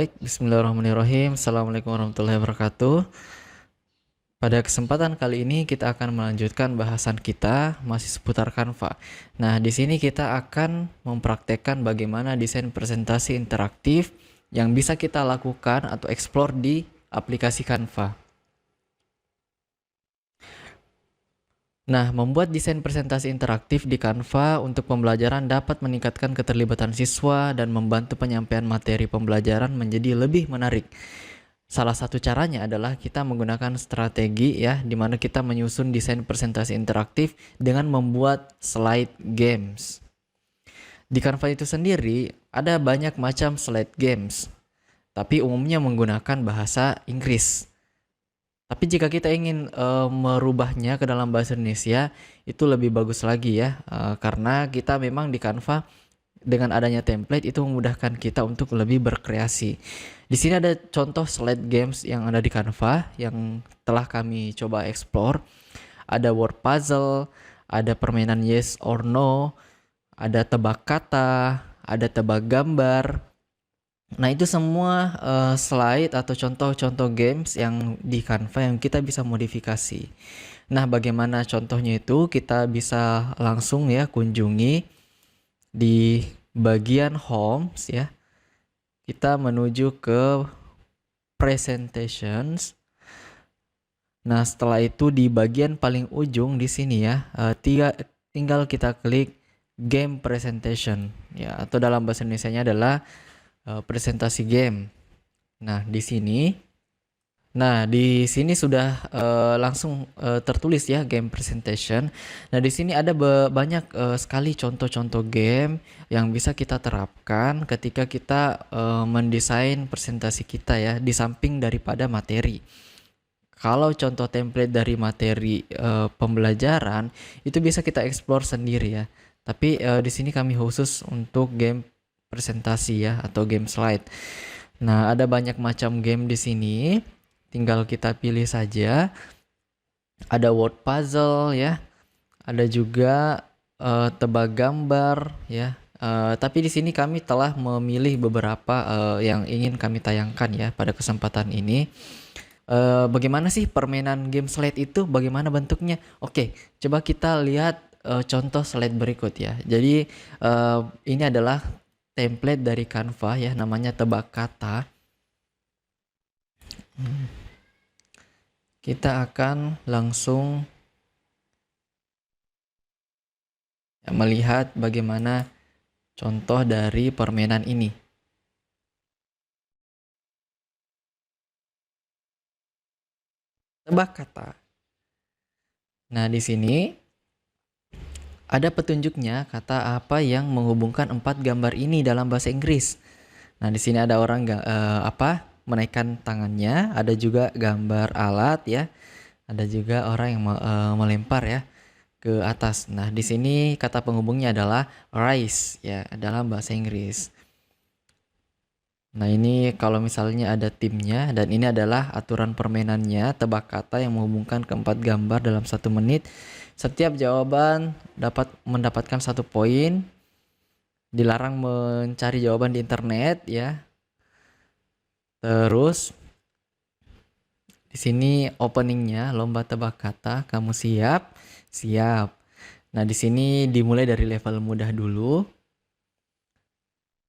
Baik, bismillahirrahmanirrahim. Assalamualaikum warahmatullahi wabarakatuh. Pada kesempatan kali ini kita akan melanjutkan bahasan kita masih seputar Canva. Nah, di sini kita akan mempraktekkan bagaimana desain presentasi interaktif yang bisa kita lakukan atau explore di aplikasi Canva. Nah, membuat desain presentasi interaktif di Canva untuk pembelajaran dapat meningkatkan keterlibatan siswa dan membantu penyampaian materi pembelajaran menjadi lebih menarik. Salah satu caranya adalah kita menggunakan strategi ya, di mana kita menyusun desain presentasi interaktif dengan membuat slide games. Di Canva itu sendiri ada banyak macam slide games, tapi umumnya menggunakan bahasa Inggris. Tapi jika kita ingin merubahnya ke dalam bahasa Indonesia, itu lebih bagus lagi ya, karena kita memang di Canva dengan adanya template itu memudahkan kita untuk lebih berkreasi. Di sini ada contoh slide games yang ada di Canva yang telah kami coba explore. Ada word puzzle, ada permainan yes or no, ada tebak kata, ada tebak gambar. Nah, itu semua slide atau contoh-contoh games yang di Canva yang kita bisa modifikasi. Nah, bagaimana contohnya itu? Kita bisa langsung ya kunjungi di bagian homes ya. Kita menuju ke presentations. Nah, setelah itu di bagian paling ujung di sini ya, tinggal kita klik game presentation ya, atau dalam bahasa Indonesianya adalah presentasi game. Nah, di sini sudah langsung tertulis ya game presentation. Nah, di sini ada banyak sekali contoh-contoh game yang bisa kita terapkan ketika kita mendesain presentasi kita ya, di samping daripada materi. Kalau contoh template dari materi pembelajaran itu bisa kita explore sendiri ya. Tapi di sini kami khusus untuk game presentasi ya, atau game slide. Nah, ada banyak macam game di sini. Tinggal kita pilih saja. Ada word puzzle ya. Ada juga tebak gambar ya. Tapi di sini kami telah memilih beberapa yang ingin kami tayangkan ya pada kesempatan ini. Bagaimana sih permainan game slide itu? Bagaimana bentuknya? Oke, coba kita lihat contoh slide berikut ya. Jadi ini adalah template dari Canva ya, namanya tebak kata. Kita akan langsung melihat bagaimana contoh dari permainan ini. Tebak kata. Nah, di sini ada petunjuknya kata apa yang menghubungkan 4 gambar ini dalam bahasa Inggris. Nah, di sini ada orang menaikkan tangannya, ada juga gambar alat ya. Ada juga orang yang melempar ya ke atas. Nah, di sini kata penghubungnya adalah rise ya dalam bahasa Inggris. Nah, ini kalau misalnya ada timnya, dan ini adalah aturan permainannya, tebak kata yang menghubungkan keempat gambar dalam 1 menit. Setiap jawaban dapat mendapatkan 1 poin. Dilarang mencari jawaban di internet ya. Terus di sini openingnya lomba tebak kata. Kamu siap? Siap. Nah, di sini dimulai dari level mudah dulu.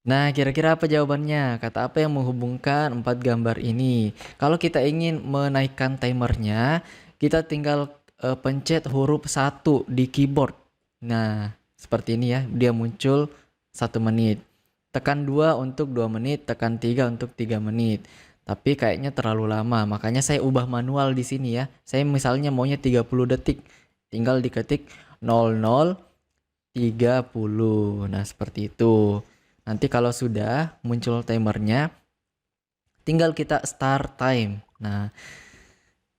Nah, kira-kira apa jawabannya? Kata apa yang menghubungkan 4 gambar ini? Kalau kita ingin menaikkan timernya, kita tinggal pencet huruf 1 di keyboard. Nah, seperti ini ya, dia muncul 1 menit. Tekan 2 untuk 2 menit, tekan 3 untuk 3 menit. Tapi kayaknya terlalu lama, makanya saya ubah manual di sini ya. Saya misalnya maunya 30 detik. Tinggal diketik 00:30. Nah, seperti itu. Nanti kalau sudah muncul timernya, tinggal kita start time. Nah,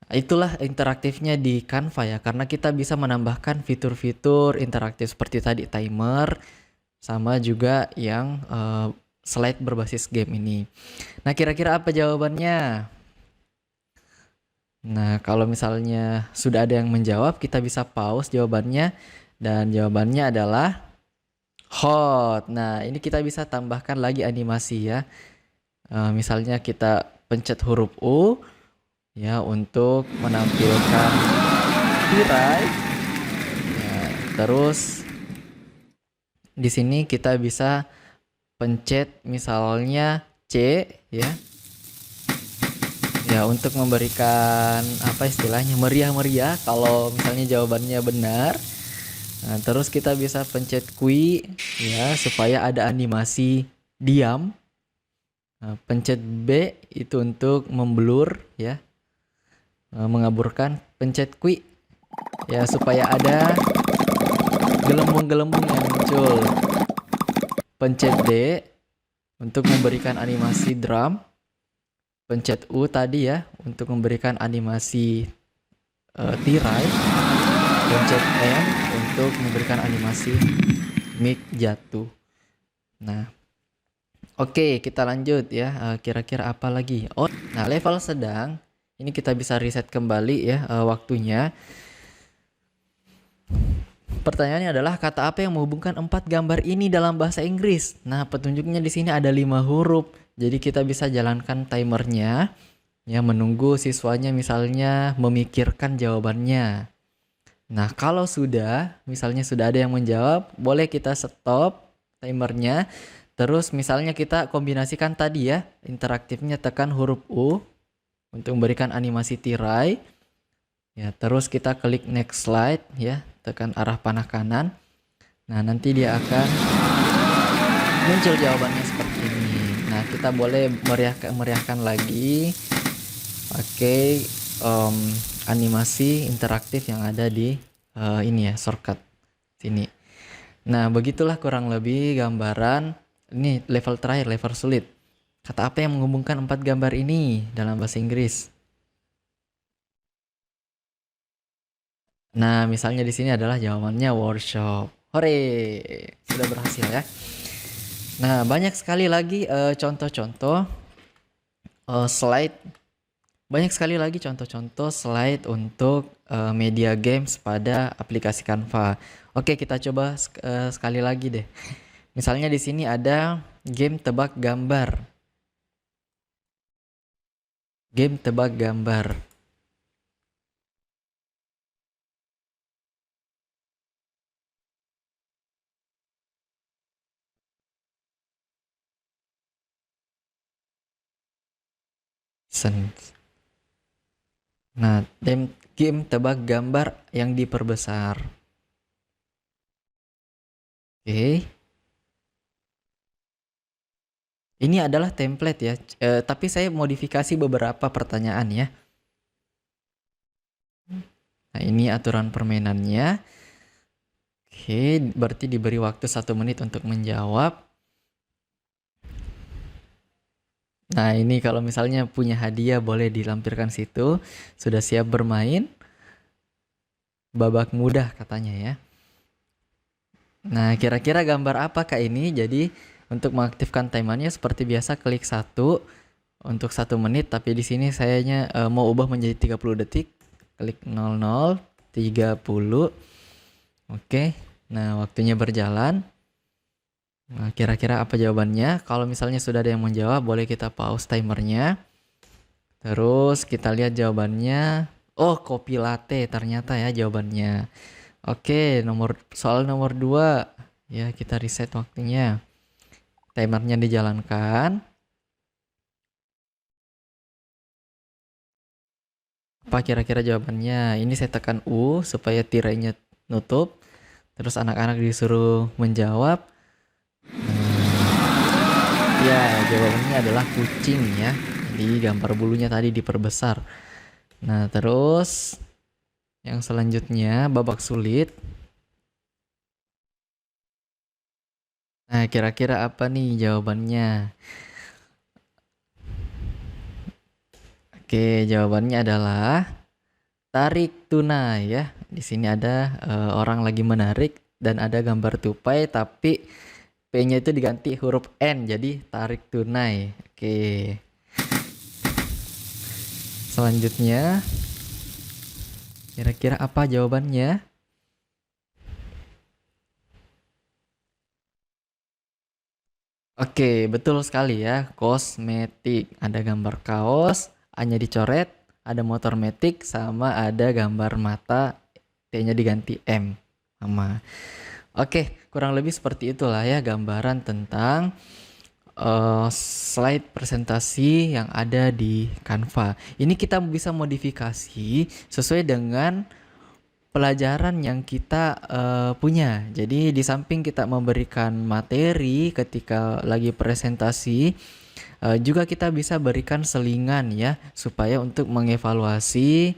itulah interaktifnya di Canva ya, karena kita bisa menambahkan fitur-fitur interaktif seperti tadi timer, sama juga yang slide berbasis game ini. Nah, kira-kira apa jawabannya? Nah, kalau misalnya sudah ada yang menjawab, kita bisa pause jawabannya, dan jawabannya adalah hot. Nah, ini kita bisa tambahkan lagi animasi ya. Misalnya kita pencet huruf U ya untuk menampilkan tirai. Ya, terus di sini kita bisa pencet misalnya C ya. Ya, untuk memberikan apa istilahnya meriah-meriah kalau misalnya jawabannya benar. Nah, terus kita bisa pencet Q ya supaya ada animasi diam. Nah, pencet B itu untuk memblur ya. Mengaburkan. Pencet Q ya supaya ada gelembung-gelembung yang muncul. Pencet D untuk memberikan animasi drum. Pencet U tadi ya untuk memberikan animasi tirai. Pencet M untuk memberikan animasi mic jatuh. Nah, oke, kita lanjut ya. Kira-kira apa lagi? Oh, nah level sedang. Ini kita bisa reset kembali ya waktunya. Pertanyaannya adalah kata apa yang menghubungkan 4 gambar ini dalam bahasa Inggris? Nah, petunjuknya di sini ada 5 huruf. Jadi kita bisa jalankan timernya ya, menunggu siswanya misalnya memikirkan jawabannya. Nah, kalau misalnya sudah ada yang menjawab, boleh kita stop timernya. Terus misalnya kita kombinasikan tadi ya, interaktifnya tekan huruf U untuk memberikan animasi tirai. Ya, terus kita klik next slide ya, tekan arah panah kanan. Nah, nanti dia akan muncul jawabannya seperti ini. Nah, kita boleh meriahkan lagi pakai animasi interaktif yang ada di ini ya, shortcut sini. Nah, begitulah kurang lebih gambaran. Ini level terakhir, level sulit. Kata apa yang menghubungkan 4 gambar ini dalam bahasa Inggris? Nah, misalnya di sini adalah jawabannya workshop. Hore, sudah berhasil ya. Nah, banyak sekali lagi contoh-contoh slide. Banyak sekali lagi contoh-contoh slide untuk media games pada aplikasi Canva. Oke, kita coba sekali lagi deh. Misalnya di sini ada game tebak gambar. Game tebak gambar. Nah, game tebak gambar yang diperbesar. Oke. Ini adalah template ya, tapi saya modifikasi beberapa pertanyaan ya. Nah, ini aturan permainannya. Oke, berarti diberi waktu 1 menit untuk menjawab. Nah, ini kalau misalnya punya hadiah boleh dilampirkan situ. Sudah siap bermain? Babak mudah katanya ya. Nah, kira-kira gambar apakah ini? Jadi, untuk mengaktifkan timernya seperti biasa klik 1 untuk 1 menit, tapi di sini sayanya mau ubah menjadi 30 detik. Klik 00 30. Oke. Nah, waktunya berjalan. Nah, kira-kira apa jawabannya? Kalau misalnya sudah ada yang menjawab, boleh kita pause timernya. Terus kita lihat jawabannya. Oh, kopi latte ternyata ya jawabannya. Oke, soal nomor 2. Ya, kita reset waktunya. Timernya dijalankan. Apa kira-kira jawabannya? Ini saya tekan U supaya tirainya nutup. Terus anak-anak disuruh menjawab. Ya, jawabannya adalah kucing ya. Jadi gambar bulunya tadi diperbesar. Nah, terus yang selanjutnya babak sulit. Nah, kira-kira apa nih jawabannya? Oke, jawabannya adalah tarik tunai ya. Di sini ada orang lagi menarik dan ada gambar tupai, tapi P-nya itu diganti huruf N, jadi tarik tunai. Oke. Selanjutnya, kira-kira apa jawabannya? Oke, betul sekali ya. Kosmetik. Ada gambar kaos, A-nya dicoret, ada motor metik, sama ada gambar mata, T-nya diganti M. Sama. Oke, kurang lebih seperti itulah ya gambaran tentang slide presentasi yang ada di Canva. Ini kita bisa modifikasi sesuai dengan pelajaran yang kita punya. Jadi di samping kita memberikan materi ketika lagi presentasi, juga kita bisa berikan selingan ya, supaya untuk mengevaluasi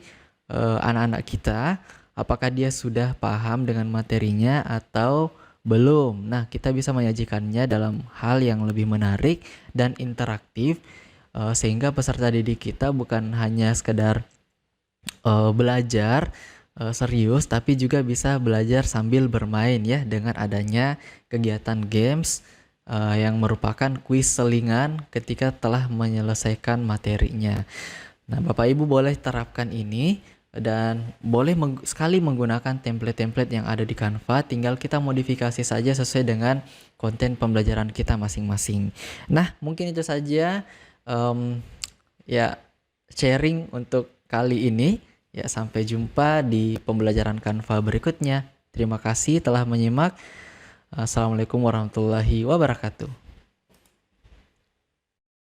anak-anak kita apakah dia sudah paham dengan materinya atau belum. Nah, kita bisa menyajikannya dalam hal yang lebih menarik dan interaktif, sehingga peserta didik kita bukan hanya sekedar belajar serius, tapi juga bisa belajar sambil bermain ya, dengan adanya kegiatan games yang merupakan kuis selingan ketika telah menyelesaikan materinya. Nah, Bapak Ibu boleh terapkan ini dan boleh sekali menggunakan template-template yang ada di Canva, tinggal kita modifikasi saja sesuai dengan konten pembelajaran kita masing-masing. Nah, mungkin itu saja ya sharing untuk kali ini. Ya, sampai jumpa di pembelajaran Canva berikutnya. Terima kasih telah menyimak. Assalamualaikum warahmatullahi wabarakatuh.